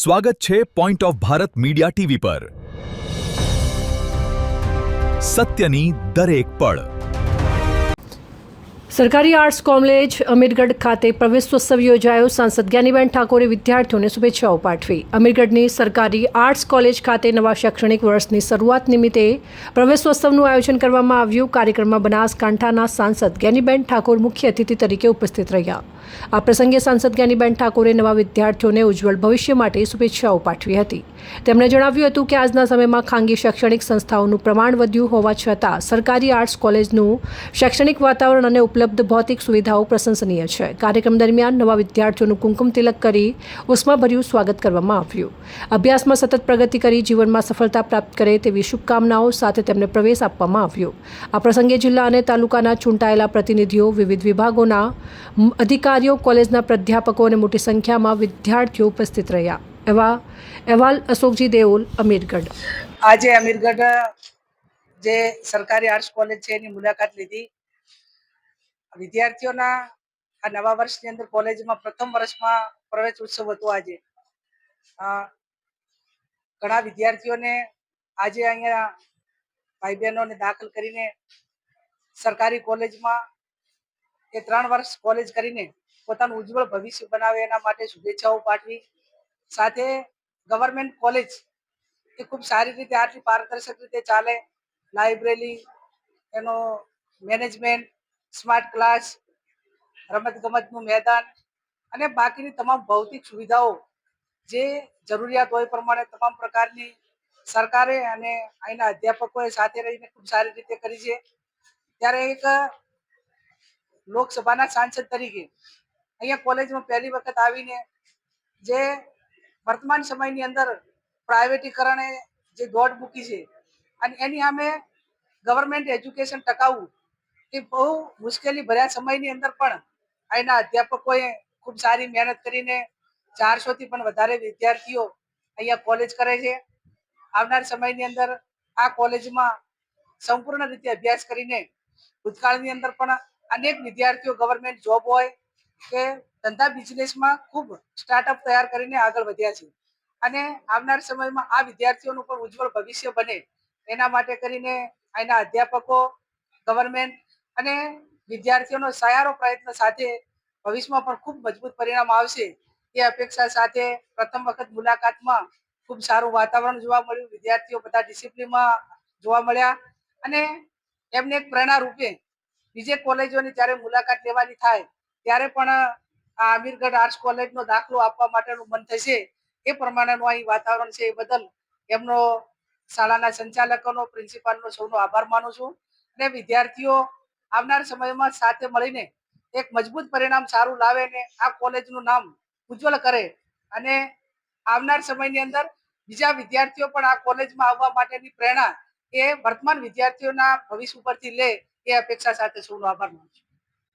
સ્વાગત છે point of Bharat media TV પર સત્યની દરેક પળ। સરકારી આર્ટ્સ કોલેજ અમીરગઢ ખાતે પ્રવેશોત્સવ યોજાયો। સાંસદ જ્ઞાનીબેન ઠાકોરે વિદ્યાર્થીઓને શુભેચ્છાઓ પાઠવી। અમીરગઢની સરકારી આર્ટ્સ કોલેજ ખાતે નવા શૈક્ષણિક વર્ષની શરૂઆત નિમિત્તે પ્રવેશોત્સવનું આયોજન કરવામાં આવ્યું। કાર્યક્રમમાં બનાસકાંઠાના સાંસદ જ્ઞાનીબેન ઠાકોર મુખ્ય અતિથિ તરીકે ઉપસ્થિત રહ્યા। આ પ્રસંગે સાંસદ જ્ઞાનીબેન ઠાકોરે નવા વિદ્યાર્થીઓને ઉજ્જવળ ભવિષ્ય માટે શુભેચ્છાઓ પાઠવી હતી। તેમણે જણાવ્યું હતું કે આજના સમયમાં ખાનગી શૈક્ષણિક સંસ્થાઓનું પ્રમાણ વધ્યું હોવા છતાં સરકારી આર્ટ્સ કોલેજનું શૈક્ષણિક વાતાવરણ અને ઉપલબ્ધ ભૌતિક સુવિધાઓ પ્રશંસનીય છે। કાર્યક્રમ દરમિયાન નવા વિદ્યાર્થીઓનું કુમકુમ તિલક કરી ઉષ્માભર્યું સ્વાગત કરવામાં આવ્યું। અભ્યાસમાં સતત પ્રગતિ કરી જીવનમાં સફળતા પ્રાપ્ત કરે તેવી શુભકામનાઓ સાથે તેમને પ્રવેશ આપવામાં આવ્યો। આ પ્રસંગે જિલ્લા અને તાલુકાના ચૂંટાયેલા પ્રતિનિધિઓ, વિવિધ વિભાગોના અધિકારીઓ, કોલેજના પ્રાધ્યાપકો અને મોટી સંખ્યામાં વિદ્યાર્થીઓ ઉપસ્થિત રહ્યા। એવા અહેવાલ અશોકજી દેઓલ, અમીરગઢ। આજે અમીરગઢ જે સરકારી આર્ટ્સ કોલેજ છે એની મુલાકાત લીધી। વિદ્યાર્થીઓના આ નવા વર્ષની અંદર કોલેજમાં પ્રથમ વર્ષમાં પ્રવેશ ઉત્સવ હતો। આજે ઘણા વિદ્યાર્થીઓને આજે અહીંયા ભાઈ બહેનોને દાખલ કરીને સરકારી કોલેજમાં એ 3 વર્ષ કોલેજ કરીને પોતાનું ઉજ્જવળ ભવિષ્ય બનાવે એના માટે શુભેચ્છાઓ પાઠવી। સાથે ગવર્મેન્ટ કોલેજ એ ખૂબ સારી રીતે આટલી પારદર્શક રીતે ચાલે, લાઇબ્રેરી, એનો મેનેજમેન્ટ, સ્માર્ટ ક્લાસ, રમત ગમતનું મેદાન અને બાકીની તમામ ભૌતિક સુવિધાઓ જે જરૂરિયાત હોય પ્રમાણે તમામ પ્રકારની સરકારે અને અહીંના અધ્યાપકોએ સાથે રહીને ખૂબ સારી રીતે કરી છે। ત્યારે એક લોકસભાના સાંસદ તરીકે અહીંયા કોલેજમાં પહેલી વખત આવીને જે વર્તમાન સમયની અંદર પ્રાઇવેટીકરણે જે દોડ મૂકી છે અને એની સામે ગવર્મેન્ટ એજ્યુકેશન ટકાવવું એ બહુ મુશ્કેલી ભર્યા સમયની અંદર પણ અહીંના અધ્યાપકોએ ખૂબ સારી મહેનત કરીને 400 થી પણ વધારે વિદ્યાર્થીઓ અહીંયા કોલેજ કરે છે। આવનાર સમયની અંદર આ કોલેજમાં સંપૂર્ણ રીતે અભ્યાસ કરીને ભૂતકાળની અંદર પણ અનેક વિદ્યાર્થીઓ ગવર્મેન્ટ જોબ હોય કે ધંધા બિઝનેસમાં ખૂબ સ્ટાર્ટઅપ તૈયાર કરીને આગળ વધ્યા છે અને આવનાર સમયમાં આ વિદ્યાર્થીઓનું પણ ઉજ્જવળ ભવિષ્ય બને એના માટે કરીને અહીંના અધ્યાપકો, ગવર્મેન્ટ અને વિદ્યાર્થીઓનો સહિયારો પ્રયત્ન સાથે ભવિષ્યમાં પણ ખૂબ મજબૂત પરિણામ આવશે એ અપેક્ષા સાથે પ્રથમ વખત મુલાકાતમાં ખૂબ સારું વાતાવરણ જોવા મળ્યું। વિદ્યાર્થીઓ બધા ડિસિપ્લિનમાં જોવા મળ્યા અને એમને એક પ્રેરણા રૂપે બીજે કોલેજોની જ્યારે મુલાકાત લેવાની થાય ત્યારે પણ આ અમીરગઢ આર્ટ્સ કોલેજનો દાખલો આપવા માટેનું મન થશે। એ પ્રમાણેનું અહીં વાતાવરણ છે એ બદલ એમનો શાળાના સંચાલકોનો, પ્રિન્સિપાલનો સૌનો આભાર માનું છું અને વિદ્યાર્થીઓ આવનાર સમયમાં સાથે મળીને એક મજબૂત પરિણામ સારું લાવે ને આ કોલેજનું નામ ઉજ્જવળ કરે અને આવનાર સમયની અંદર બીજા વિદ્યાર્થીઓ પણ આ કોલેજમાં આવવા માટેની પ્રેરણા એ વર્તમાન વિદ્યાર્થીઓના ભવિષ્ય ઉપરથી લે એ અપેક્ષા સાથે સૌનો આભાર માનું છું।